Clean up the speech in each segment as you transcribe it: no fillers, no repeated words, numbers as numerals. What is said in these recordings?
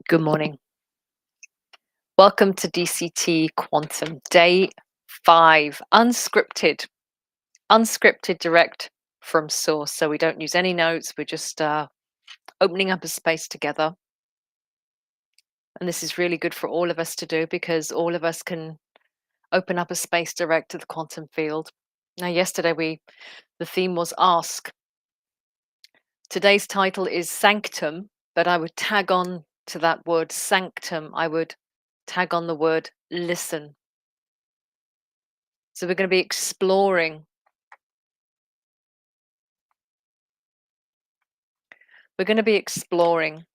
Good morning. Welcome to DCT Quantum, day 5, unscripted. Unscripted, direct from source. So we don't use any notes. We're just opening up a space together. And this is really good for all of us to do because all of us can open up a space direct to the quantum field. Now, yesterday the theme was ask. Today's title is Sanctum, but I would tag on to that word sanctum. I would tag on the word listen. So we're going to be exploring. We're going to be exploring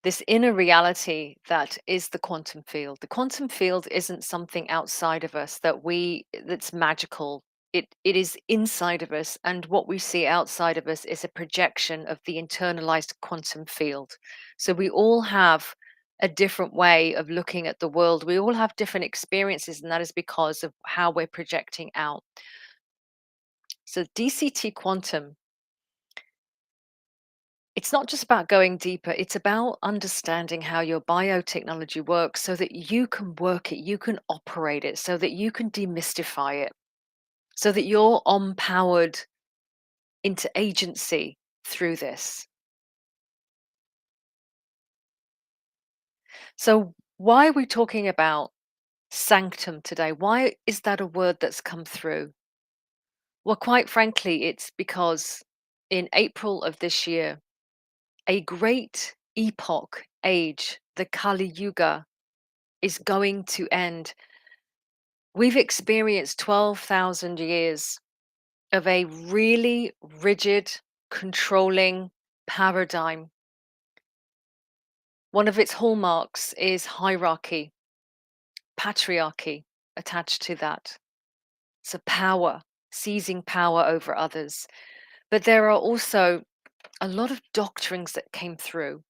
this inner reality that is the quantum field. The quantum field isn't something outside of us that's magical. It is inside of us, and what we see outside of us is a projection of the internalized quantum field. So we all have a different way of looking at the world. We all have different experiences, and that is because of how we're projecting out. So DCT Quantum, it's not just about going deeper, it's about understanding how your biotechnology works so that you can work it, you can operate it, so that you can demystify it, so that you're empowered into agency through this. So, why are we talking about sanctum today? Why is that a word that's come through? Well, quite frankly, it's because in April of this year, a great epoch age, the Kali Yuga, is going to end. We've experienced 12,000 years of a really rigid, controlling paradigm. One of its hallmarks is hierarchy, patriarchy attached to that. So power, seizing power over others. But there are also a lot of doctrines that came through,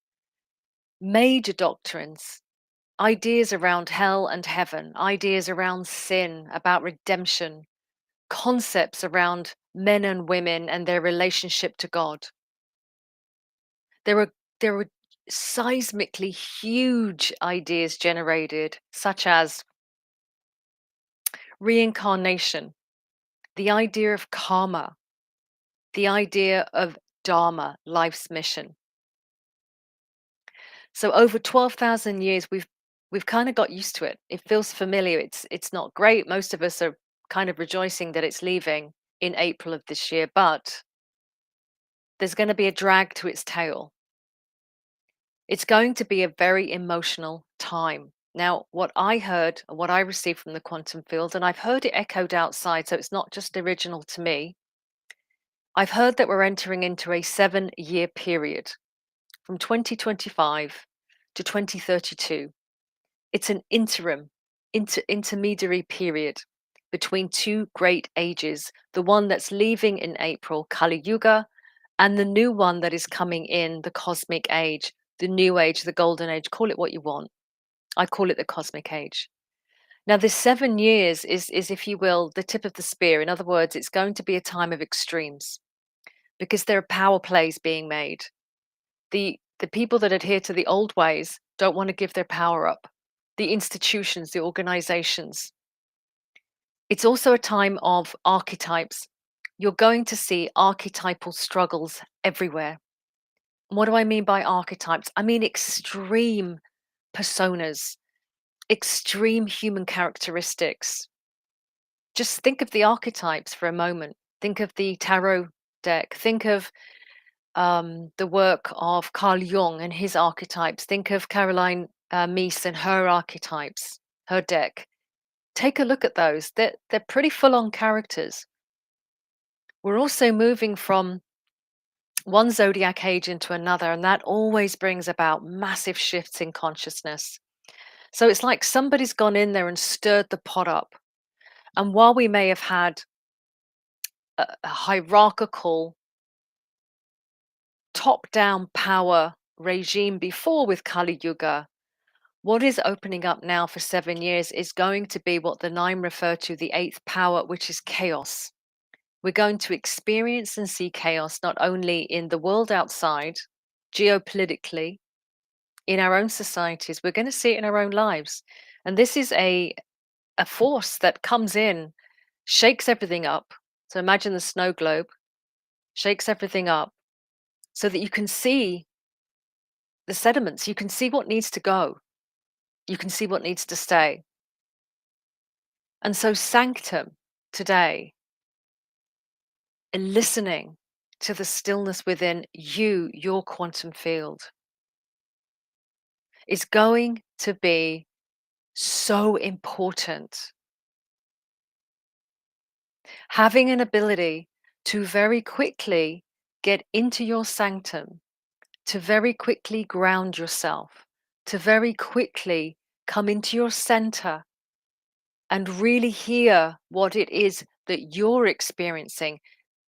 major doctrines, ideas around hell and heaven, ideas around sin, about redemption, concepts around men and women and their relationship to God. There were seismically huge ideas generated, such as reincarnation, the idea of karma, the idea of dharma, life's mission. So over 12,000 years, we've kind of got used to it. It feels familiar. It's not great. Most of us are kind of rejoicing that it's leaving in April of this year, but there's going to be a drag to its tail. It's going to be a very emotional time. Now, what I heard and what I received from the quantum field, and I've heard it echoed outside, so it's not just original to me. I've heard that we're entering into a 7-year period from 2025 to 2032. It's an intermediary period between two great ages, the one that's leaving in April, Kali Yuga, and the new one that is coming in, the cosmic age, the new age, the golden age, call it what you want. I call it the cosmic age. Now, this 7 years is, if you will, the tip of the spear. In other words, it's going to be a time of extremes because there are power plays being made. The people that adhere to the old ways don't want to give their power up. The institutions, the organizations. It's also a time of archetypes. You're going to see archetypal struggles everywhere. What do I mean by archetypes? I mean extreme personas, extreme human characteristics. Just think of the archetypes for a moment. Think of the tarot deck. Think of the work of Carl Jung and his archetypes. Think of Caroline Meese and her archetypes, her deck. Take a look at those. They're pretty full-on characters. We're also moving from one zodiac age into another, and that always brings about massive shifts in consciousness. So it's like somebody's gone in there and stirred the pot up. And while we may have had a hierarchical, top-down power regime before with Kali Yuga, what is opening up now for 7 years is going to be what the nine refer to, the eighth power, which is chaos. We're going to experience and see chaos not only in the world outside, geopolitically, in our own societies. We're going to see it in our own lives. And this is a force that comes in, shakes everything up. So imagine the snow globe, shakes everything up so that you can see the sediments, you can see what needs to go, you can see what needs to stay. And so, Sanctum today, in listening to the stillness within you, your quantum field, is going to be so important. Having an ability to very quickly get into your sanctum, to very quickly ground yourself, to very quickly come into your center and really hear what it is that you're experiencing,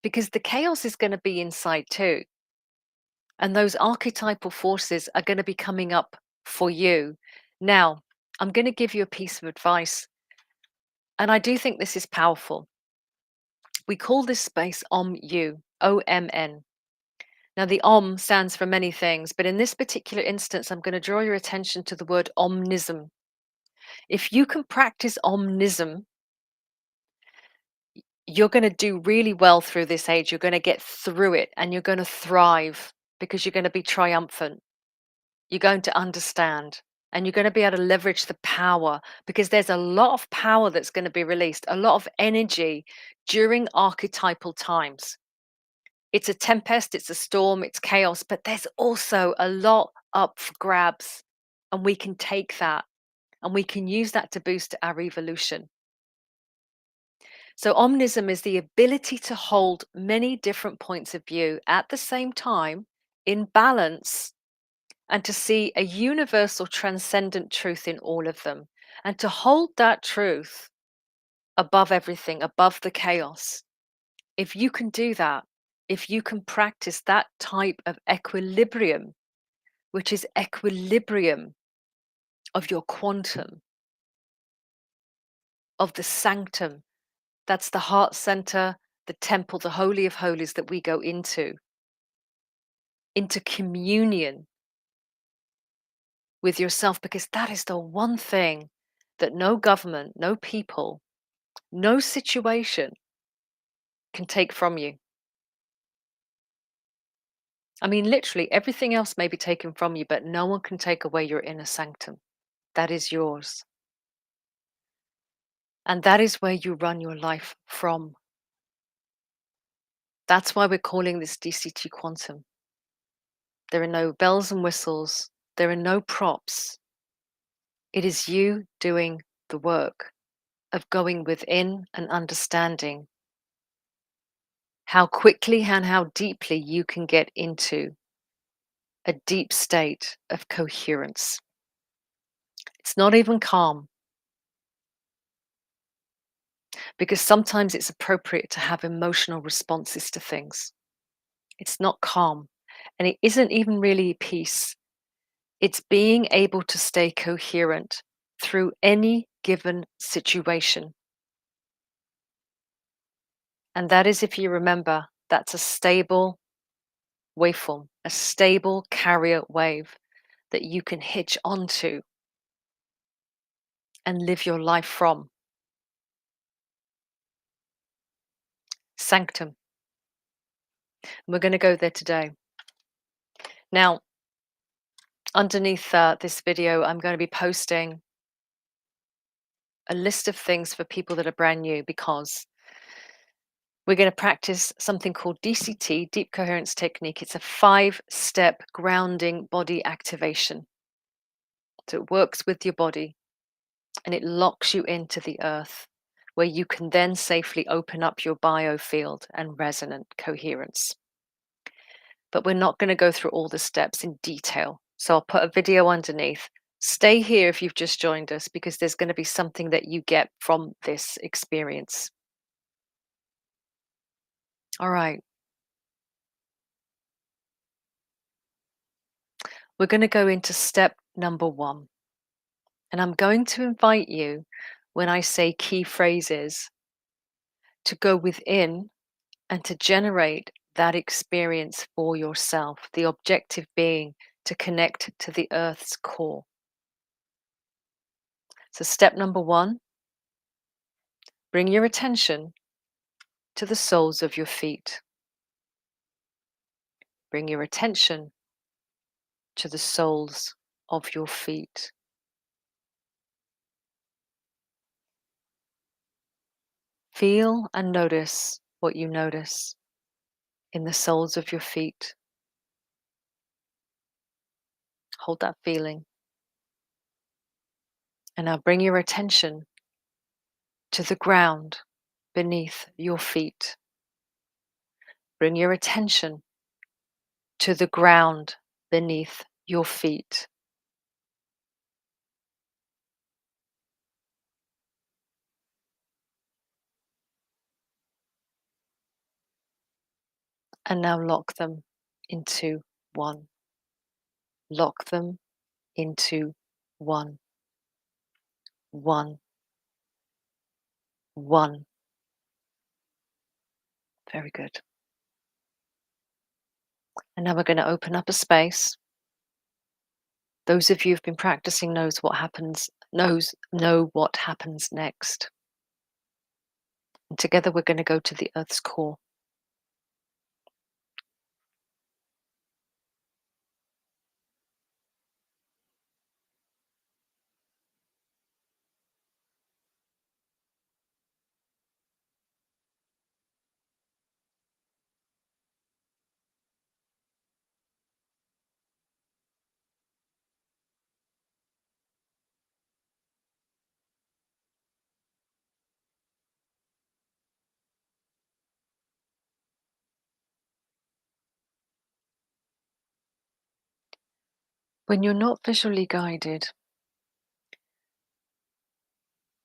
because the chaos is going to be inside too. And those archetypal forces are going to be coming up for you. Now, I'm going to give you a piece of advice, and I do think this is powerful. We call this space OM-U, OMN. Now, the OM stands for many things, but in this particular instance, I'm going to draw your attention to the word omnism. If you can practice omnism, you're going to do really well through this age. You're going to get through it and you're going to thrive because you're going to be triumphant. You're going to understand and you're going to be able to leverage the power, because there's a lot of power that's going to be released, a lot of energy during archetypal times. It's a tempest, it's a storm, it's chaos, but there's also a lot up for grabs. And we can take that and we can use that to boost our evolution. So, omnism is the ability to hold many different points of view at the same time in balance, and to see a universal transcendent truth in all of them, and to hold that truth above everything, above the chaos. If you can do that, if you can practice that type of equilibrium, which is equilibrium of your quantum, of the sanctum, that's the heart center, the temple, the holy of holies that we go into communion with yourself, because that is the one thing that no government, no people, no situation can take from you. I mean, literally everything else may be taken from you, but no one can take away your inner sanctum. That is yours. And that is where you run your life from. That's why we're calling this DCT Quantum. There are no bells and whistles. There are no props. It is you doing the work of going within and understanding how quickly and how deeply you can get into a deep state of coherence. It's not even calm, because sometimes it's appropriate to have emotional responses to things. It's not calm, and it isn't even really peace. It's being able to stay coherent through any given situation. And that is, if you remember, that's a stable waveform, a stable carrier wave that you can hitch onto and live your life from. Sanctum. We're going to go there today. Now, underneath this video, I'm going to be posting a list of things for people that are brand new, because we're going to practice something called DCT, Deep Coherence Technique. It's a 5-step grounding body activation. So it works with your body and it locks you into the earth, where you can then safely open up your biofield and resonant coherence. But we're not going to go through all the steps in detail. So I'll put a video underneath. Stay here if you've just joined us, because there's going to be something that you get from this experience. All right. We're going to go into step number 1. And I'm going to invite you, when I say key phrases, to go within and to generate that experience for yourself. The objective being to connect to the Earth's core. So step number 1, bring your attention to the soles of your feet. Bring your attention to the soles of your feet. Feel and notice what you notice in the soles of your feet. Hold that feeling. And now bring your attention to the ground beneath your feet. Bring your attention to the ground beneath your feet. And now lock them into one. Lock them into one. One. One. Very good. And now we're going to open up a space. Those of you who've been practicing know what happens next. And together we're going to go to the Earth's core. When you're not visually guided,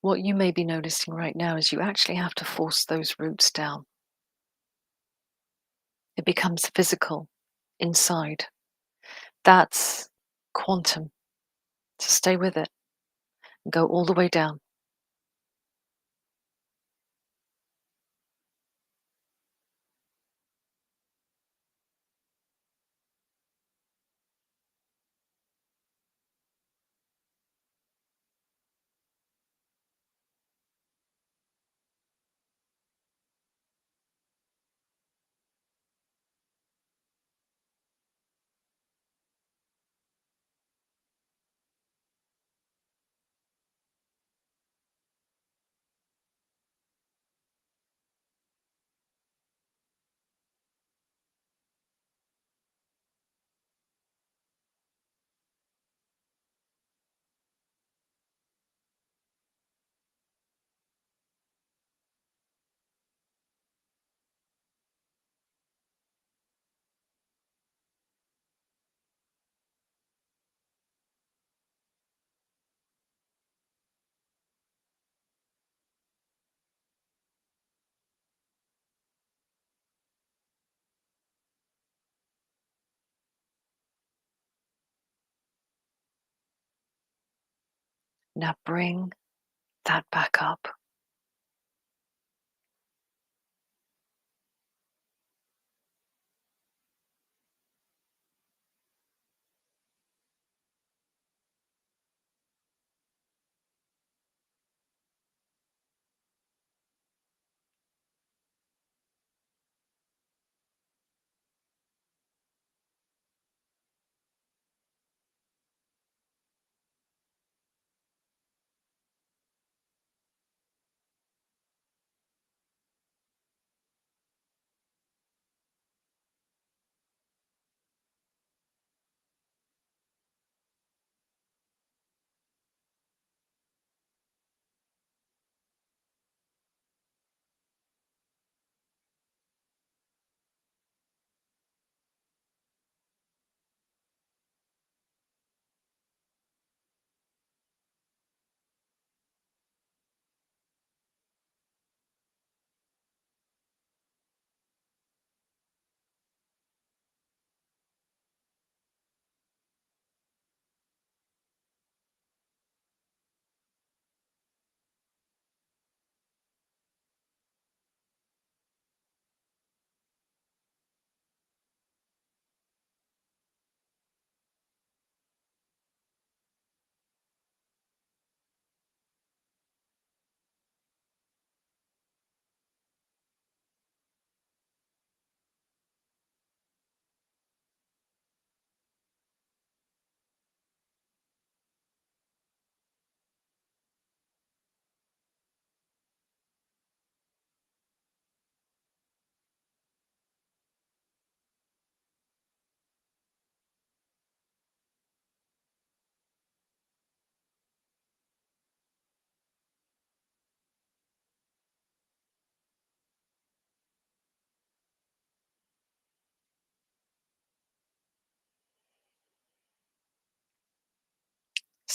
what you may be noticing right now is you actually have to force those roots down. It becomes physical inside. That's quantum. So stay with it and go all the way down. Now bring that back up.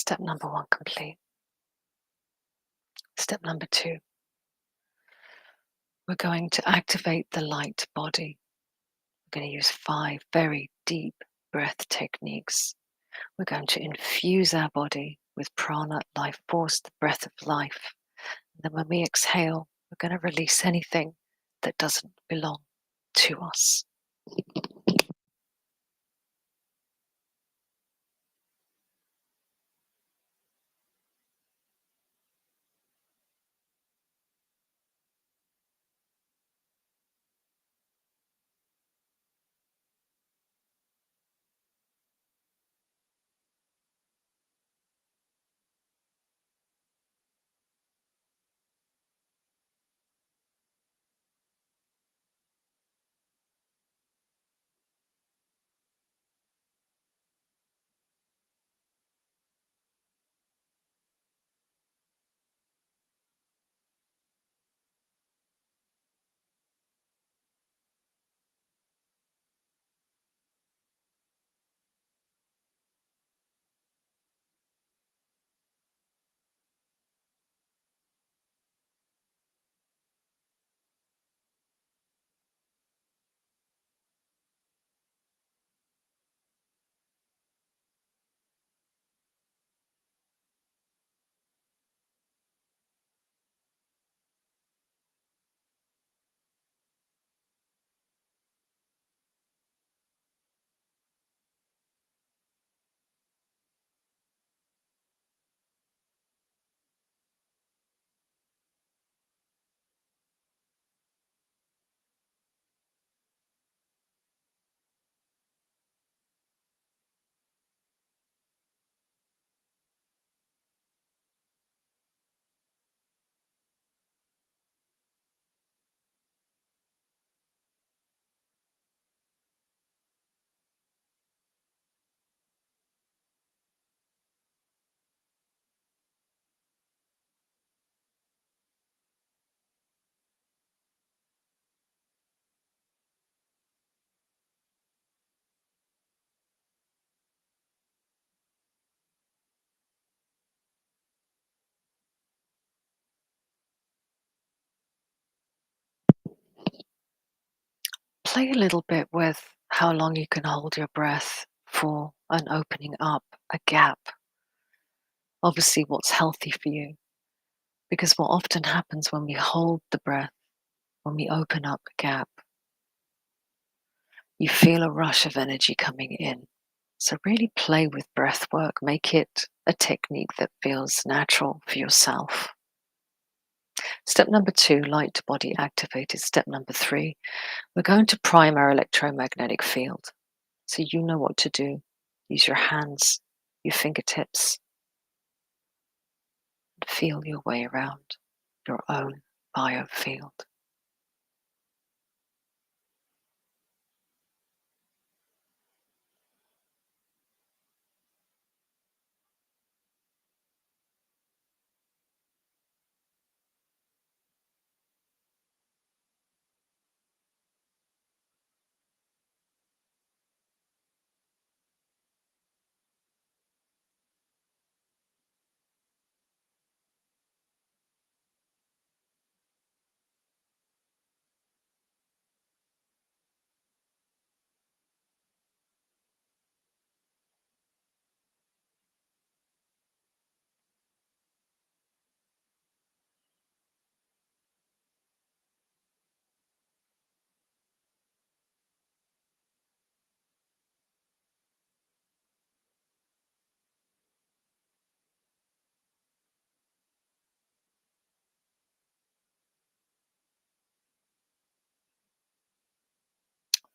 Step number 1 complete. Step number 2, we're going to activate the light body. We're going to use 5 very deep breath techniques. We're going to infuse our body with prana, life force, the breath of life. And then when we exhale, we're going to release anything that doesn't belong to us. Play a little bit with how long you can hold your breath for and opening up a gap. Obviously, what's healthy for you. Because what often happens when we hold the breath, when we open up a gap, you feel a rush of energy coming in. So really play with breath work. Make it a technique that feels natural for yourself. Step number 2, light body activated. Step number 3, we're going to prime our electromagnetic field. So you know what to do. Use your hands, your fingertips, and feel your way around your own biofield.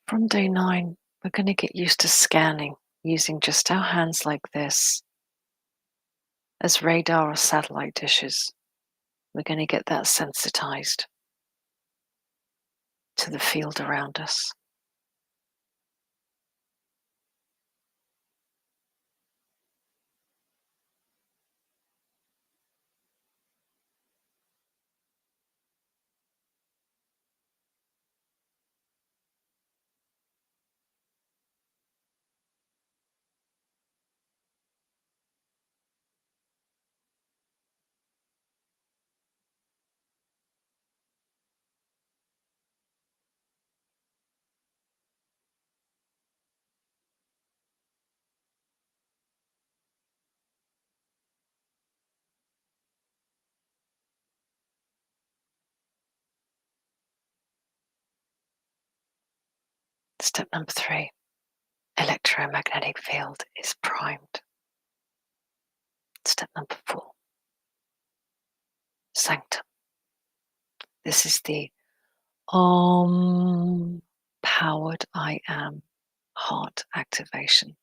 From day 9, we're going to get used to scanning using just our hands like this as radar or satellite dishes. We're going to get that sensitized to the field around us. Step number 3, electromagnetic field is primed. Step number 4, Sanctum. This is the powered I am heart activation.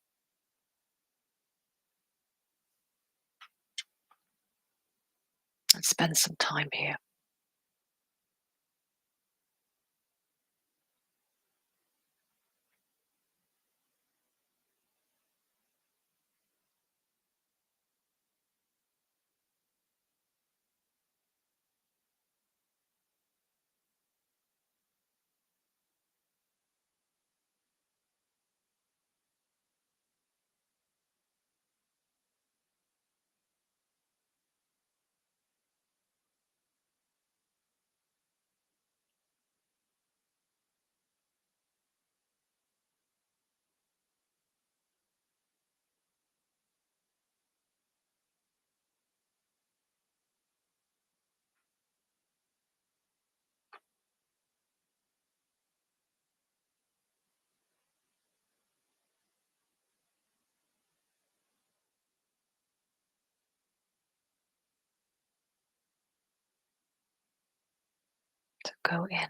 Let's spend some time here. So go in.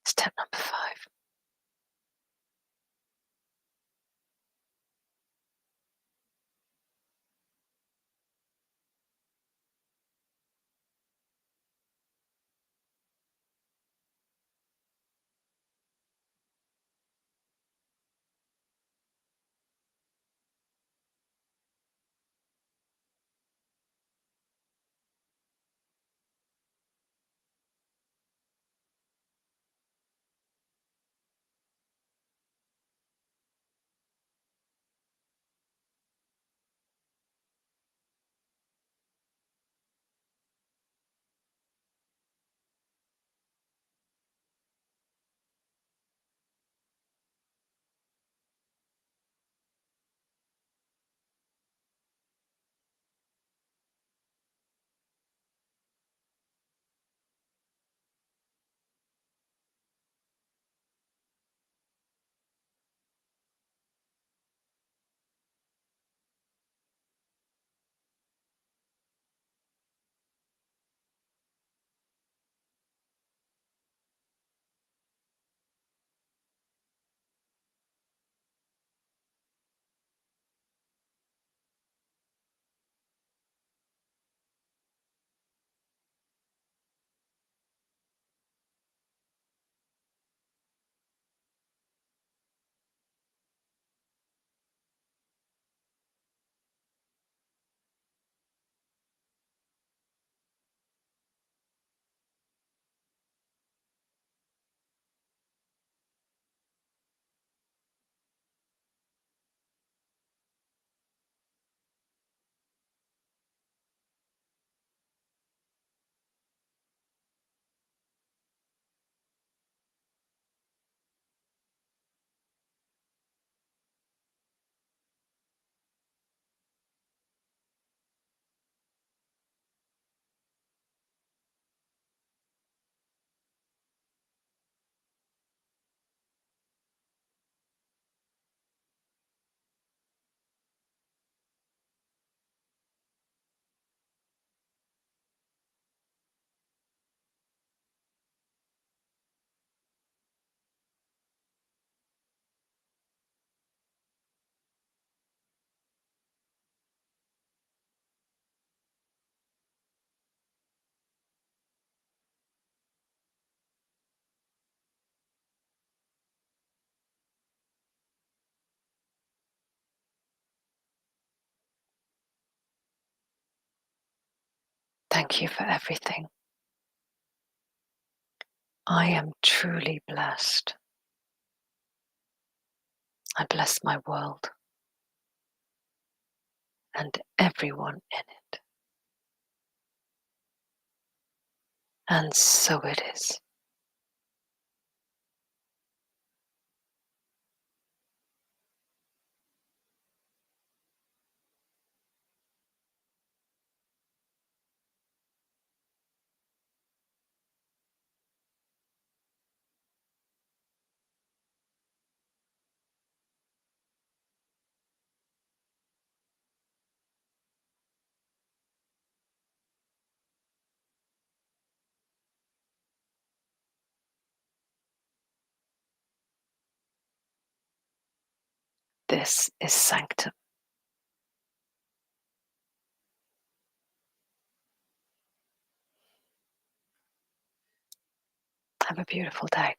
Step number 5. Thank you for everything. I am truly blessed. I bless my world and everyone in it. And so it is. This is Sanctum. Have a beautiful day.